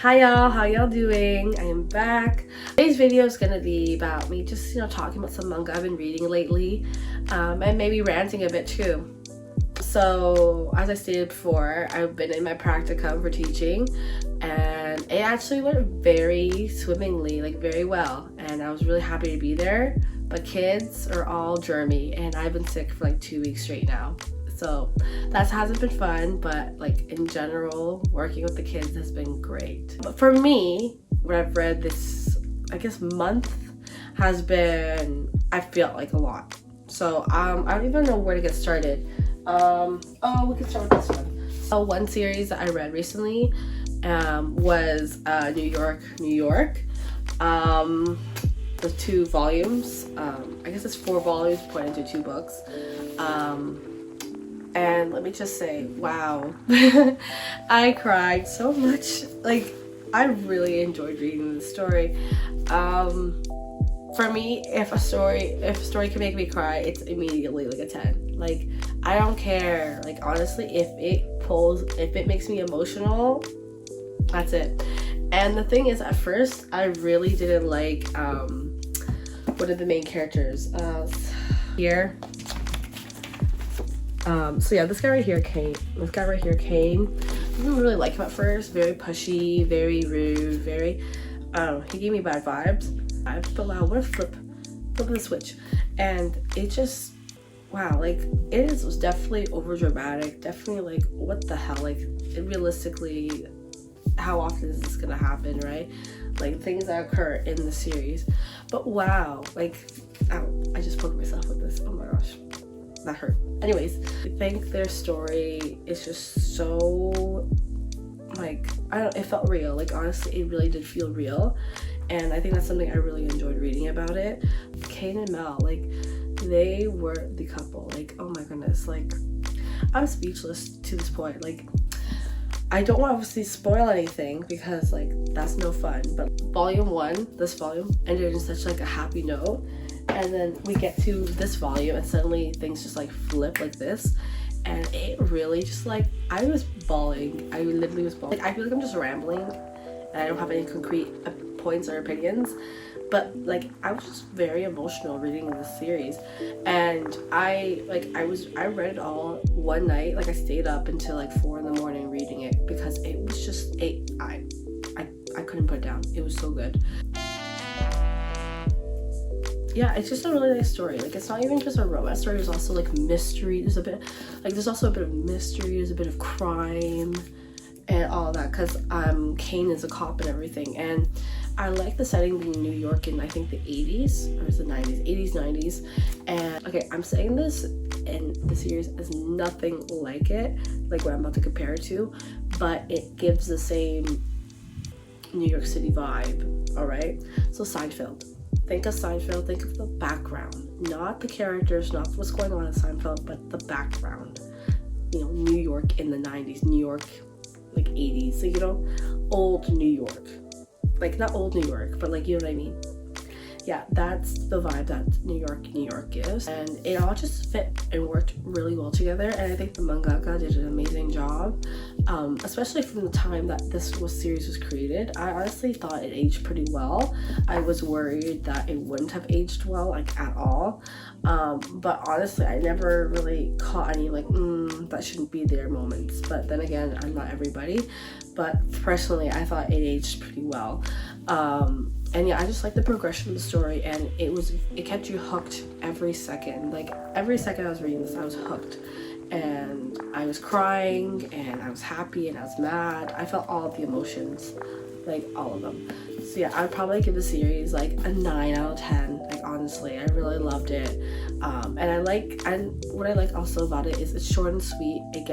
Hi y'all, how y'all doing? I am back. Today's video is gonna be about me just, talking about some manga I've been reading lately, and maybe ranting a bit too. So, as I stated before, I've been in my practicum for teaching, and it actually went very swimmingly, very well, and I was really happy to be there. But kids are all germy, and I've been sick for 2 weeks straight now. So that hasn't been fun, but in general, working with the kids has been great. But for me, what I've read this, month has been, I feel a lot. So I don't even know where to get started. We can start with this one. So one series that I read recently was New York. The 2 volumes. I guess it's 4 volumes put into 2 books. And let me just say, wow, I cried so much. I really enjoyed reading this story. For me, if a story can make me cry, it's immediately a 10. I don't care. Honestly, if it makes me emotional, that's it. And the thing is, at first, I really didn't like one of the main characters here. So yeah, this guy right here, Kane. I didn't really like him at first. Very pushy, very rude, very, I don't know, he gave me bad vibes. But wow, what a flip of the switch. And it just, wow, it was definitely over dramatic. Definitely what the hell? Realistically, how often is this gonna happen, right? Things that occur in the series. But wow, ow, I just poked myself with this. Oh my gosh. That hurt. Anyways, I think their story is just so it felt real. Honestly, it really did feel real, and I think that's something I really enjoyed reading about it. Kane and Mel, they were the couple. Oh my goodness, I'm speechless to this point. I don't want to obviously spoil anything because that's no fun, but volume 1, this volume, ended in such a happy note. And then we get to this volume and suddenly things just flip this, and it really just I was bawling. I literally was bawling. I feel I'm just rambling and I don't have any concrete points or opinions, but I was just very emotional reading this series. And I read it all one night. I stayed up until 4 in the morning reading it because it was just I couldn't put it down. It was so good. Yeah, it's just a really nice story. It's not even just a romance story. There's also mystery. There's also a bit of mystery. There's a bit of crime and all that, because Kane is a cop and everything. And I like the setting being New York in I think the 80s, or is it 90s? 80s, 90s. And okay, I'm saying this, and the series is nothing like it, what I'm about to compare it to, but it gives the same New York City vibe. All right, so Seinfeld. Think of Seinfeld, think of the background, not the characters, not what's going on in Seinfeld, but the background. New York in the 90s, New York 80s, so old New York. Not old New York, but you know what I mean? Yeah, that's the vibe that New York gives, and it all just fit and worked really well together. And I think the mangaka did an amazing job, especially from the time that this series was created. I honestly thought it aged pretty well. I was worried that it wouldn't have aged well at all, but honestly, I never really caught any that shouldn't be there moments. But then again, I'm not everybody, but personally, I thought it aged pretty well. And yeah, I just like the progression of the story, and it kept you hooked every second. Every second I was reading this, I was hooked, and I was crying, and I was happy, and I was mad. I felt all of the emotions, all of them. So yeah, I'd probably give the series a 9 out of 10. Honestly, I really loved it. And what I like also about it is it's short and sweet. It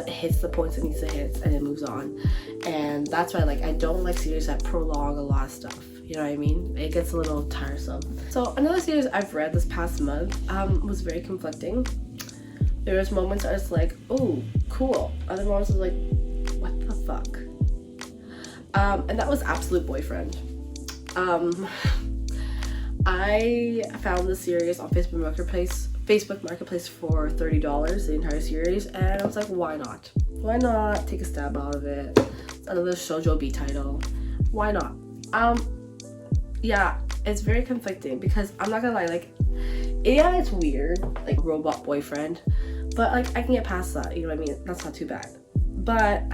hits the points it needs to hit, and it moves on. And that's why I don't like series that prolong a lot of stuff. You know what I mean? It gets a little tiresome. So another series I've read this past month was very conflicting. There was moments I was oh, cool. Other moments I was what the fuck? And that was Absolute Boyfriend. I found the series on Facebook Marketplace for $30, the entire series, and I was why not? Why not take a stab out of it? another shoujo B title. Why not? Yeah, it's very conflicting because I'm not gonna lie, like, yeah, it's weird, like robot boyfriend, but like I can get past that, you know what I mean? That's not too bad. But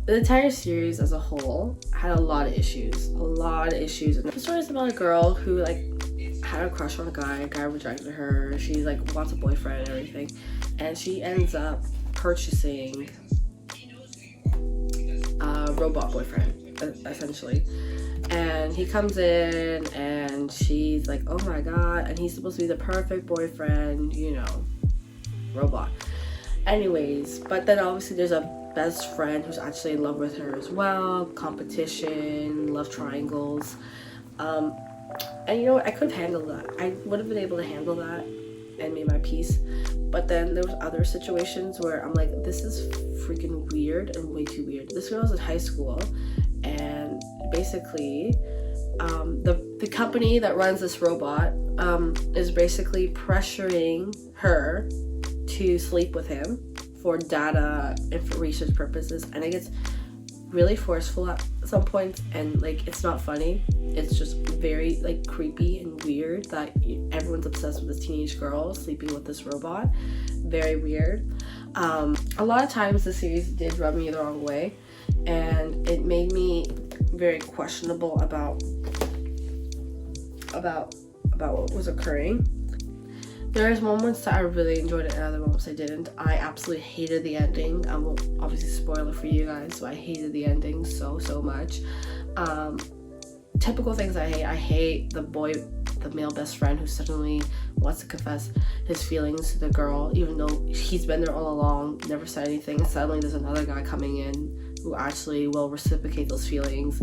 the entire series as a whole had a lot of issues. And the story is about a girl who like had a crush on a guy rejected her, she like wants a boyfriend and everything, and she ends up purchasing a robot boyfriend, essentially. And he comes in and she's like, oh my god, and he's supposed to be the perfect boyfriend, you know, robot. Anyways, but then obviously there's a best friend who's actually in love with her as well, competition, love triangles. And you know what, I could handle that. I would have been able to handle that and made my peace. But then there was other situations where I'm like, this is freaking weird and way too weird. This girl was in high school, and basically the company that runs this robot is basically pressuring her to sleep with him for data and for research purposes, and it gets really forceful at some points, and like it's not funny. It's just very like creepy and weird that everyone's obsessed with this teenage girl sleeping with this robot. Very weird. A lot of times the series did rub me the wrong way, and it made me very questionable about what was occurring. There's moments that I really enjoyed it and other moments I didn't. I absolutely hated the ending. I won't obviously spoil it for you guys, so I hated the ending so much. Typical things I hate the male best friend who suddenly wants to confess his feelings to the girl, even though he's been there all along, never said anything, and suddenly there's another guy coming in who actually will reciprocate those feelings,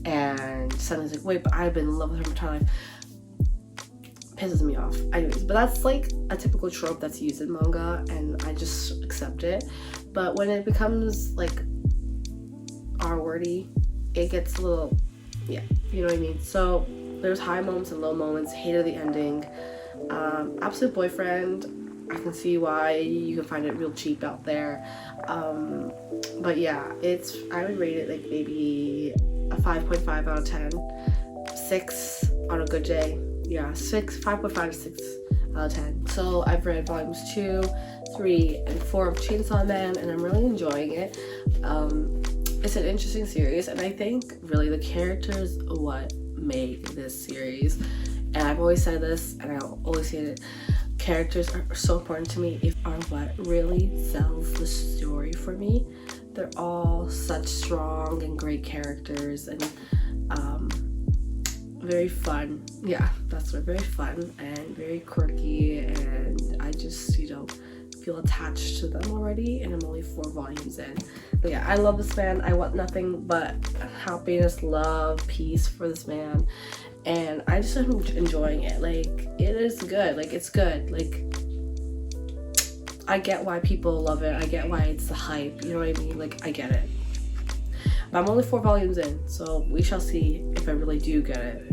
and suddenly he's like, wait, but I've been in love with her for time. Pisses me off. Anyways, but that's like a typical trope that's used in manga, and I just accept it. But when it becomes like R-wordy, it gets a little, yeah, you know what I mean? So there's high moments and low moments. Hated the ending. Absolute boyfriend, I can see why you can find it real cheap out there. But yeah, I would rate it like maybe a 5.5 out of 10. 6 on a good day. Yeah, 5.5 to 6 out of 10. So I've read volumes 2, 3, and 4 of Chainsaw Man, and I'm really enjoying it. It's an interesting series, and I think really the characters are what make this series. And I've always said this, and I'll always say it. Characters are so important to me. Are what really sells the story for me. They're all such strong and great characters, and very fun. Yeah, that's what, very fun and very quirky, and I just, you know, feel attached to them already, and I'm only 4 volumes in. But yeah, I love this man. I want nothing but happiness, love, peace for this man, and I just am enjoying it. Like, it is good. Like, it's good. Like, I get why people love it. I get why it's the hype, you know what I mean? Like, I get it. But I'm only 4 volumes in, so we shall see if I really do get it.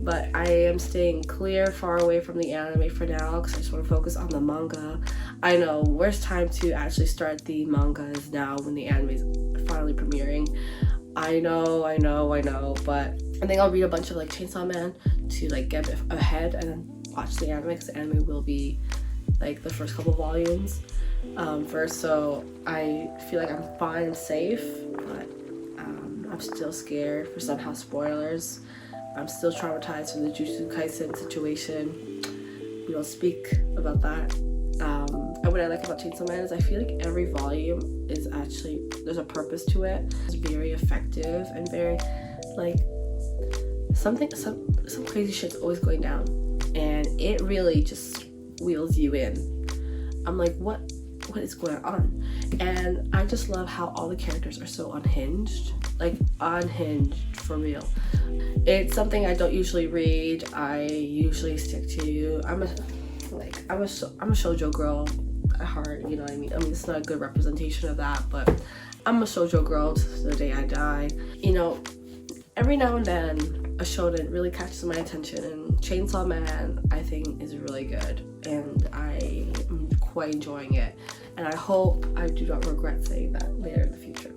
But I am staying far away from the anime for now, because I just want to focus on the manga. I know, worst time to actually start the manga is now when the anime is finally premiering. I know, but I think I'll read a bunch of like Chainsaw Man to like get ahead and then watch the anime, because the anime will be like the first couple volumes first, so I feel like I'm fine and safe, but I'm still scared for somehow spoilers. I'm still traumatized from the Jujutsu Kaisen situation. We don't speak about that. And what I like about Chainsaw Man is I feel like every volume is actually, there's a purpose to it. It's very effective and very like some crazy shit's always going down, and it really just wheels you in. I'm like, what is going on? And I just love how all the characters are so unhinged, like unhinged for real. It's something I don't usually read. I usually stick to, I'm a shoujo girl at heart, you know what I mean? I mean, it's not a good representation of that, but I'm a shoujo girl to the day I die. You know, every now and then a shonen really catches my attention, and Chainsaw Man I think is really good, and I am quite enjoying it. and I hope I do not regret saying that later in the future.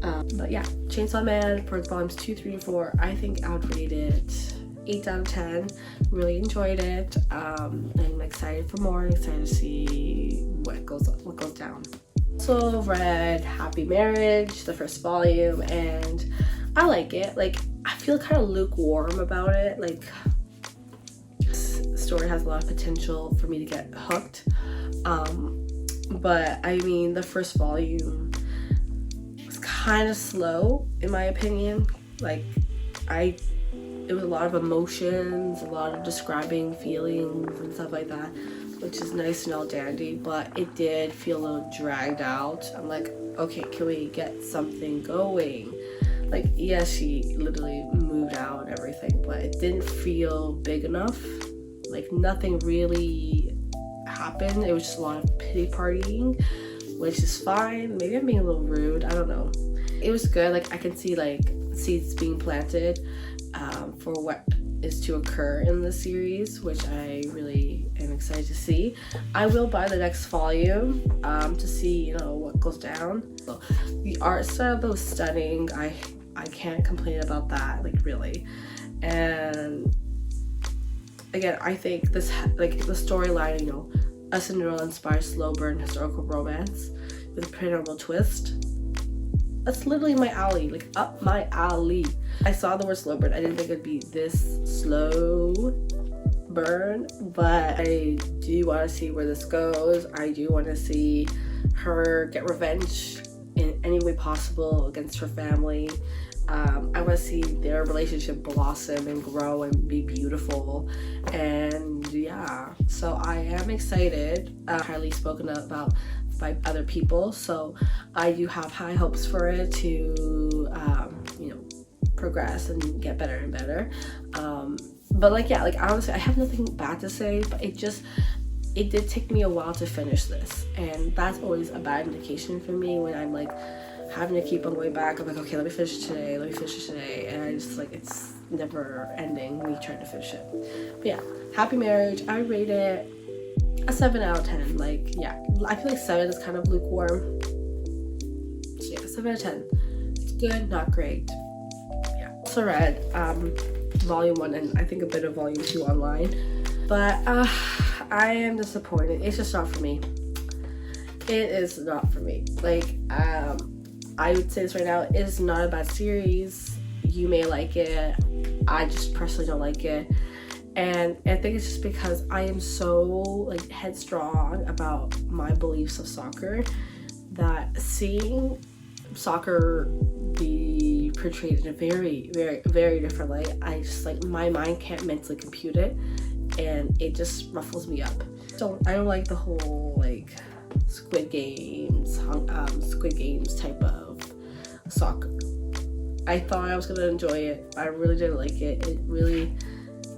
But yeah, Chainsaw Man for volumes 2, 3, and 4, I think I would rate it 8 out of 10. Really enjoyed it. I'm excited for more. I'm excited to see what goes down. Also read Happy Marriage, the first volume, and I like it. Like, I feel kind of lukewarm about it. Like, this story has a lot of potential for me to get hooked. But I mean, the first volume was kind of slow in my opinion. Like, it was a lot of emotions, a lot of describing feelings and stuff like that, which is nice and all dandy, but it did feel a little dragged out. I'm like, okay, can we get something going? Like, yes, she literally moved out and everything, but it didn't feel big enough. Like, nothing really happened. It was just a lot of pity partying, which is fine. Maybe I'm being a little rude, I don't know. It was good. Like, I can see like seeds being planted for what is to occur in the series, which I really am excited to see. I will buy the next volume to see, you know, what goes down. So, the art style though is stunning. I can't complain about that, like, really. And again, I think this, like, the storyline, you know, a Cinderella inspired slow burn historical romance with a paranormal twist. That's literally my alley, like up my alley. I saw the word slow burn. I didn't think it'd be this slow burn, but I do want to see where this goes. I do want to see her get revenge in any way possible against her family. I want to see their relationship blossom and grow and be beautiful. And yeah, so I am excited. Highly spoken about by other people, so I do have high hopes for it to you know, progress and get better and better. But like, yeah, like, honestly, I have nothing bad to say, but it did take me a while to finish this, and that's always a bad indication for me when I'm like having to keep on going back. I'm like, okay, let me finish it today, and I just, like, it's never ending me trying to finish it. But yeah, Happy Marriage, I rate it a 7 out of 10. Like, yeah, I feel like 7 is kind of lukewarm. So yeah, 7 out of 10. It's good, not great. Yeah. Also read volume 1 and I think a bit of volume 2 online. But I am disappointed. It's just not for me. It is not for me. Like, I would say this right now, it is not a bad series. You may like it. I just personally don't like it. And I think it's just because I am so, like, headstrong about my beliefs of soccer that seeing soccer be portrayed in a very, very, very different light, I just, like, my mind can't mentally compute it, and it just ruffles me up. So I don't like the whole, like, Squid Games type of soccer. I thought I was gonna enjoy it. I really didn't like it. It really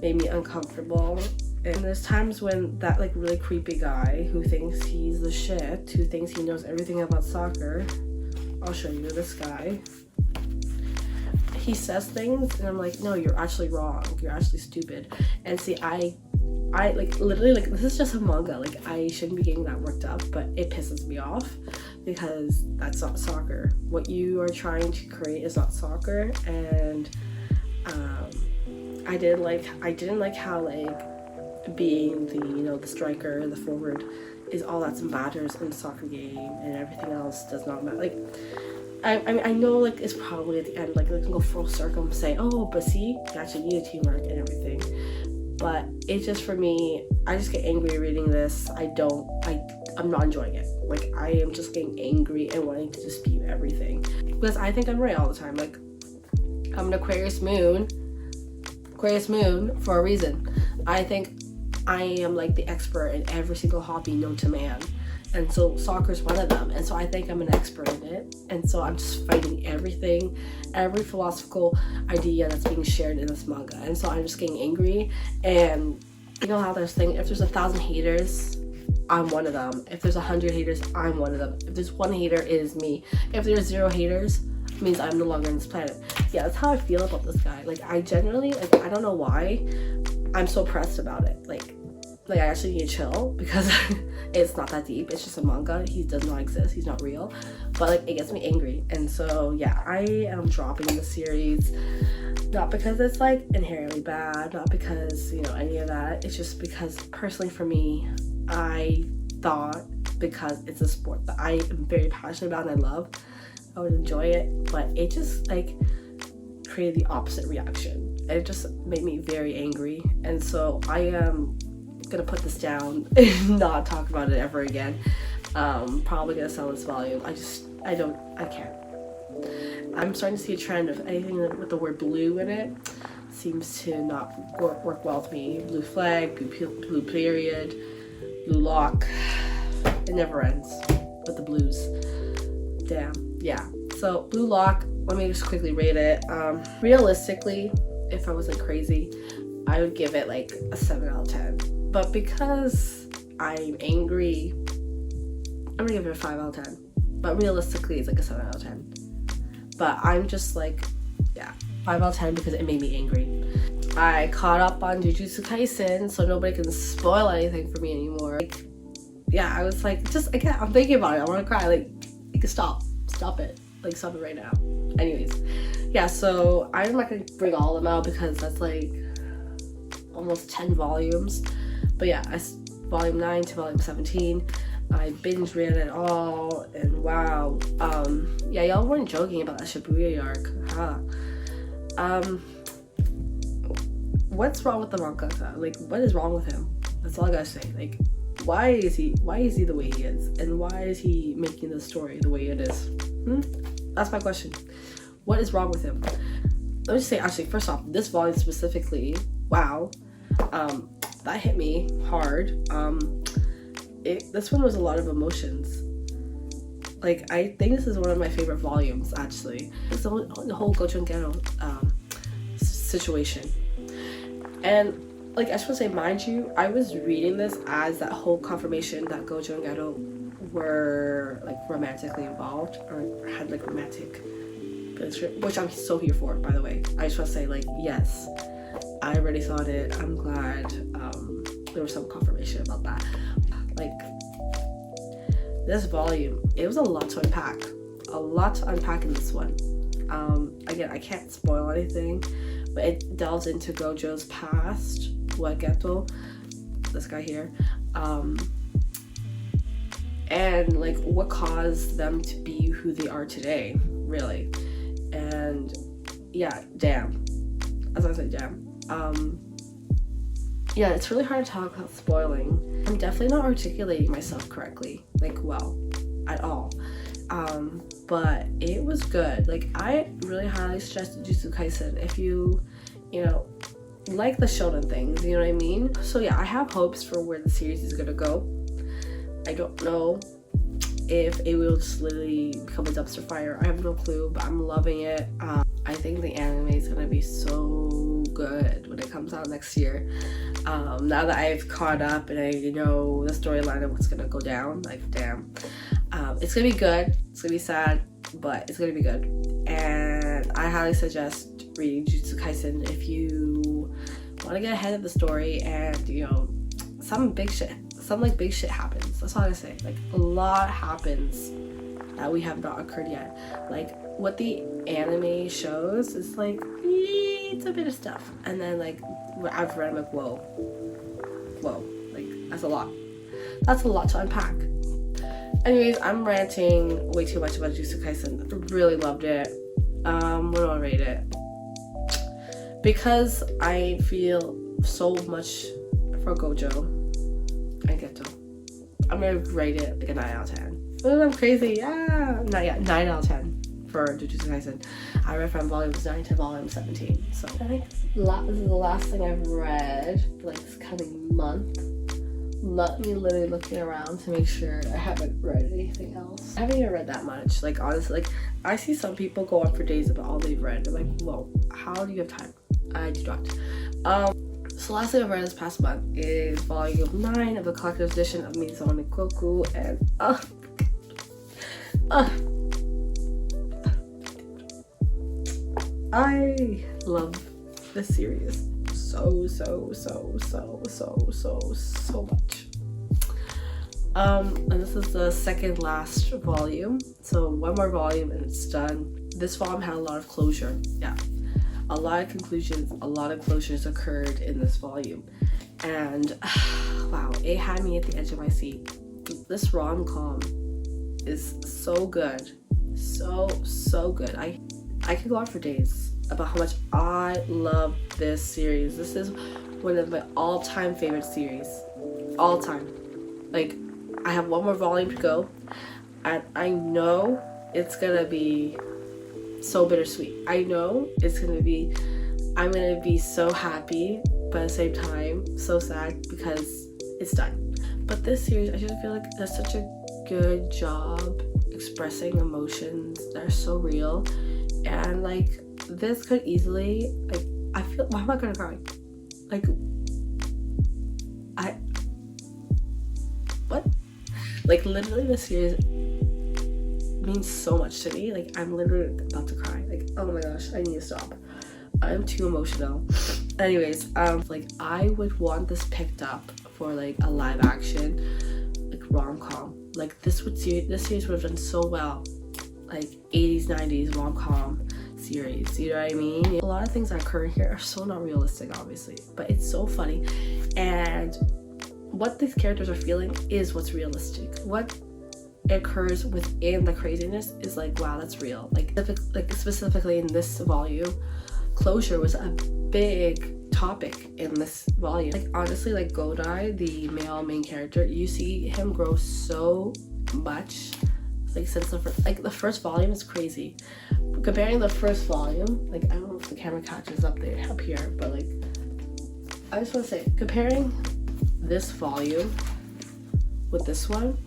made me uncomfortable. And there's times when that, like, really creepy guy who thinks he's the shit, who thinks he knows everything about soccer, I'll show you this guy, he says things and I'm like, no, you're actually wrong, you're actually stupid. And see, I like, literally, like, this is just a manga, like, I shouldn't be getting that worked up, but it pisses me off because that's not soccer. What you are trying to create is not soccer. And I didn't like how, like, being the, you know, the striker, the forward is all that matters in a soccer game and everything else does not matter. Like, I know, like, it's probably at the end, like, they can go full circle and say, oh, but see, you actually need a teamwork and everything. But it's just, for me, I just get angry reading this. I'm not enjoying it. Like, I am just getting angry and wanting to dispute everything. Because I think I'm right all the time. Like, I'm an Aquarius moon for a reason. I think I am, like, the expert in every single hobby known to man. And so soccer is one of them. And so I think I'm an expert in it. And so I'm just fighting everything, every philosophical idea that's being shared in this manga. And so I'm just getting angry. And you know how there's thing, if there's 1,000 haters, I'm one of them. If there's 100 haters, I'm one of them. If there's one hater, it is me. If there's 0 haters, it means I'm no longer on this planet. Yeah, that's how I feel about this guy. Like, I generally, like, I don't know why I'm so pressed about it. Like, like I actually need to chill because it's not that deep. It's just a manga. He does not exist. He's not real. But like it gets me angry. And so yeah, I am dropping the series. Not because it's like inherently bad, not because, you know, any of that. It's just because personally for me, I thought because it's a sport that I am very passionate about and I love, I would enjoy it. But it just like created the opposite reaction. It just made me very angry. And so I am gonna put this down and not talk about it ever again. Probably gonna sell this volume. I can't. I'm starting to see a trend of anything with the word blue in it seems to not work well with me. Blue flag, blue period, blue lock. It never ends with the blues. Damn. Yeah. So blue lock, let me just quickly rate it. Realistically, if I wasn't crazy, I would give it like a 7 out of 10. But because I'm angry, I'm gonna give it a 5 out of 10. But realistically, it's like a 7 out of 10. But I'm just like, yeah, 5 out of 10 because it made me angry. I caught up on Jujutsu Kaisen, so nobody can spoil anything for me anymore. Like, yeah, I was like, just, again, I'm thinking about it. I want to cry. Like stop it. Like, stop it right now. Anyways, yeah, so I'm not going to bring all of them out because that's like almost 10 volumes. But yeah, volume 9 to volume 17. I binge read it all, and wow, yeah, y'all weren't joking about that Shibuya arc, huh? What's wrong with the mangaka? Like, what is wrong with him? That's all I gotta say. Like, why is he the way he is, and why is he making the story the way it is? That's my question. What is wrong with him? Let me just say, actually, first off, this volume specifically, wow, that hit me hard. This one was a lot of emotions. Like, I think this is one of my favorite volumes, actually. It's the whole Gojo and Gero situation. And, like, I just want to say, mind you, I was reading this as that whole confirmation that Gojo and Gero were, like, romantically involved, or had, like, romantic, which I'm so here for, by the way. I just want to say, like, yes, I already thought it. I'm glad there was some confirmation about that. Like, this volume, it was a lot to unpack. A lot to unpack in this one. Again, I can't spoil anything, but it delves into Gojo's past, Wageto, this guy here, and like what caused them to be who they are today, really. And yeah, damn. As I said, damn. Yeah, it's really hard to talk about spoiling. I'm definitely not articulating myself correctly, like, well, at all. But it was good. Like, I really highly suggest Jujutsu Kaisen if you know, like the shonen things, you know what I mean? So yeah, I have hopes for where the series is gonna go. I don't know if it will just literally become a dumpster fire. I have no clue, but I'm loving it. I think the anime is gonna be so good when it comes out next year. Now that I've caught up and I know the storyline of what's gonna go down, like, damn. It's gonna be good. It's gonna be sad, but it's gonna be good. And I highly suggest reading Jujutsu Kaisen if you want to get ahead of the story, and you know, some big shit happens. That's all I say. Like, a lot happens that we have not occurred yet. Like, what the anime shows is like, it's a bit of stuff, and then like what I've read, I'm like, whoa, like, that's a lot to unpack. Anyways, I'm ranting way too much about Jujutsu Kaisen. I really loved it. What do I rate it? Because I feel so much for Gojo and Geto, I'm gonna rate it like a 9 out of 10. Oh, I'm crazy. Yeah, 9 out of 10 for Jujutsu Kaisen. I read from volumes 9 to volume 17. So I think this is the last thing I've read for like this coming month. Let me literally looking around to make sure I haven't read anything else. I haven't even read that much. Like, honestly, like, I see some people go on for days about all they've read. I'm like, whoa, how do you have time? I do not. So last thing I've read this past month is volume 9 of the collector's edition of Maison and Ikkoku, and I love this series so much. And this is the second last volume, so one more volume and it's done. This volume had a lot of closure. Yeah, a lot of conclusions, a lot of closures occurred in this volume, and wow, it had me at the edge of my seat. This rom-com is so good, so good. I could go on for days about how much I love this series. This is one of my all-time favorite series, all time. Like, I have one more volume to go, and I know it's gonna be so bittersweet. I know it's gonna be, I'm gonna be so happy, but at the same time so sad because it's done. But this series, I just feel like does such a good job expressing emotions that are so real, and like this could easily, like, I feel, why am I gonna cry? Like, what? Like, literally this series means so much to me. Like, I'm literally about to cry. Like, oh my gosh, I need to stop. I'm too emotional. Anyways, like, I would want this picked up for like a live action, like, rom-com. Like, this series would have done so well, like 80s 90s rom-com series, you know what I mean? A lot of things that occur here are so not realistic, obviously, but it's so funny, and what these characters are feeling is what's realistic. What occurs within the craziness is like, wow, that's real. Like specifically in this volume, closure was a big topic in this volume. Like, honestly, like Godai, the male main character, you see him grow so much, like, since the first volume is crazy. Comparing the first volume, like, I don't know if the camera catches up here, but like, I just want to say, comparing this volume with this one,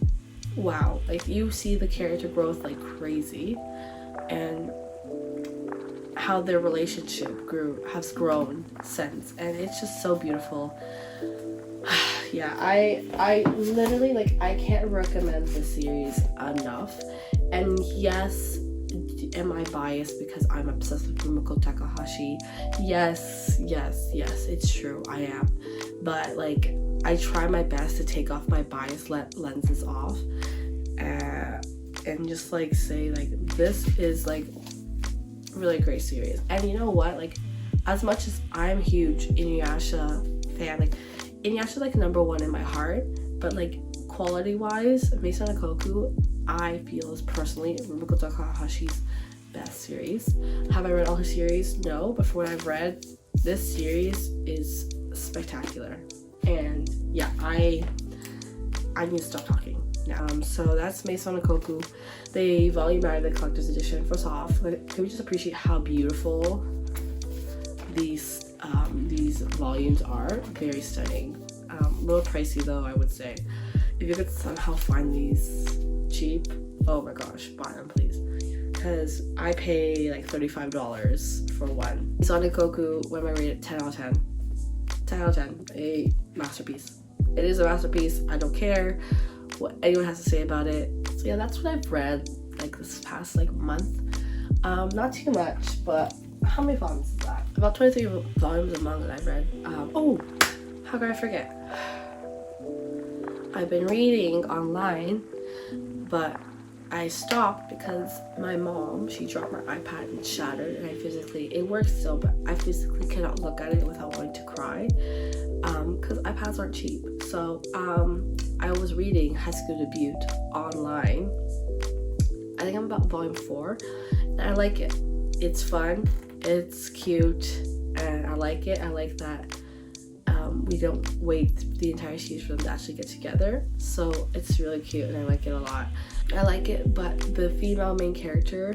wow, like, you see the character growth like crazy, and how their relationship has grown since, and it's just so beautiful. Yeah, I literally, like, I can't recommend this series enough. And yes, am I biased because I'm obsessed with Rumiko Takahashi? Yes, it's true, I am. But like, I try my best to take off my bias lenses off, and just like say, like, this is like really great series. And you know what, like, as much as I'm huge Inuyasha fan, like, Inuyasha like number one in my heart, but like quality wise, Maison Ikkoku I feel is personally Rumiko Takahashi's best series. Have I read all her series? No, but for what I've read, this series is spectacular. And yeah, I need to stop talking. So that's Maison Ikkoku, the volume 9 of the collector's edition. First off, can we just appreciate how beautiful these volumes are? Very stunning. A little pricey though, I would say. If you could somehow find these cheap, oh my gosh, buy them please, because I pay like $35 for one. Maison Ikkoku, what am I rated? 10 out of 10. 10 out of 10. A masterpiece. It is a masterpiece. I don't care what anyone has to say about it. So yeah, that's what I've read like this past like month. Not too much, but how many volumes is that? About 23 volumes of manga that I've read. Oh, how could I forget? I've been reading online, but I stopped because my mom, she dropped my iPad and shattered, and it works still, but I physically cannot look at it without wanting to cry, because iPads aren't cheap. So I was reading High School Debut online. I think I'm about volume 4, and I like it. It's fun, it's cute, and I like it. I like that we don't wait the entire series for them to actually get together, so it's really cute and I like it a lot. I like it, but the female main character,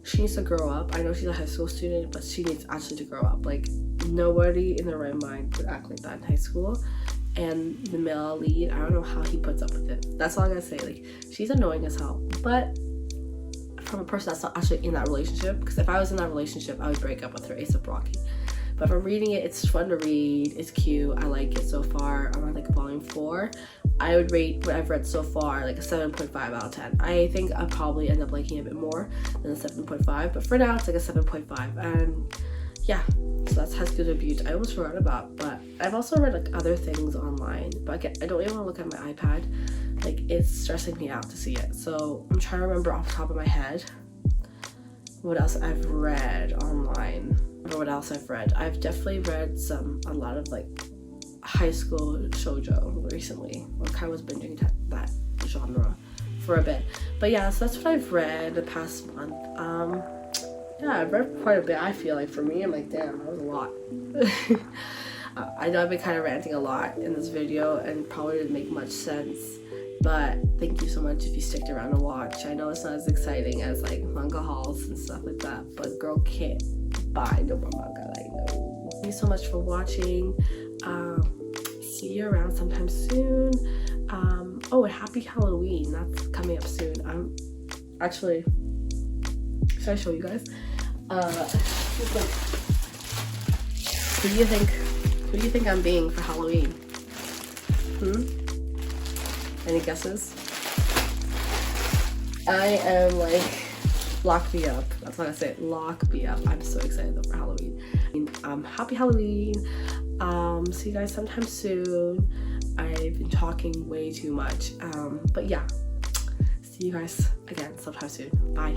she needs to grow up. I know she's a high school student, but she needs actually to grow up. Like, nobody in their right mind would act like that in high school. And the male lead, I don't know how he puts up with it. That's all I gotta say. Like, she's annoying as hell, but from a person that's not actually in that relationship, because if I was in that relationship, I would break up with her ASAP Rocky. But from reading it, it's fun to read, it's cute, I like it so far. I'm on like volume 4. I would rate what I've read so far like a 7.5 out of 10. I think I'll probably end up liking it a bit more than a 7.5, but for now it's like a 7.5. And yeah, so that's High School Debut. I almost forgot about, but I've also read like other things online, but I don't even want to look at my iPad. Like, it's stressing me out to see it. So I'm trying to remember off the top of my head what else I've read online, or what else I've read. I've definitely read a lot of like high school shoujo recently. I kind of was binging that genre for a bit. But yeah, so that's what I've read the past month. Yeah, I've read quite a bit. I feel like for me, I'm like, damn, that was a lot. I know I've been kind of ranting a lot in this video and probably didn't make much sense, but thank you so much if you sticked around to watch. I know it's not as exciting as like manga hauls and stuff like that, but girl can't buy no more manga, like no. Thank you so much for watching. See you around sometime soon. Oh, and happy Halloween, that's coming up soon. Actually, should I show you guys? Who do you think I'm being for Halloween? Any guesses? I am like, lock me up. That's what I say, lock me up. I'm so excited though for Halloween. Happy Halloween. See you guys sometime soon. I've been talking way too much. But yeah, see you guys again sometime soon. Bye.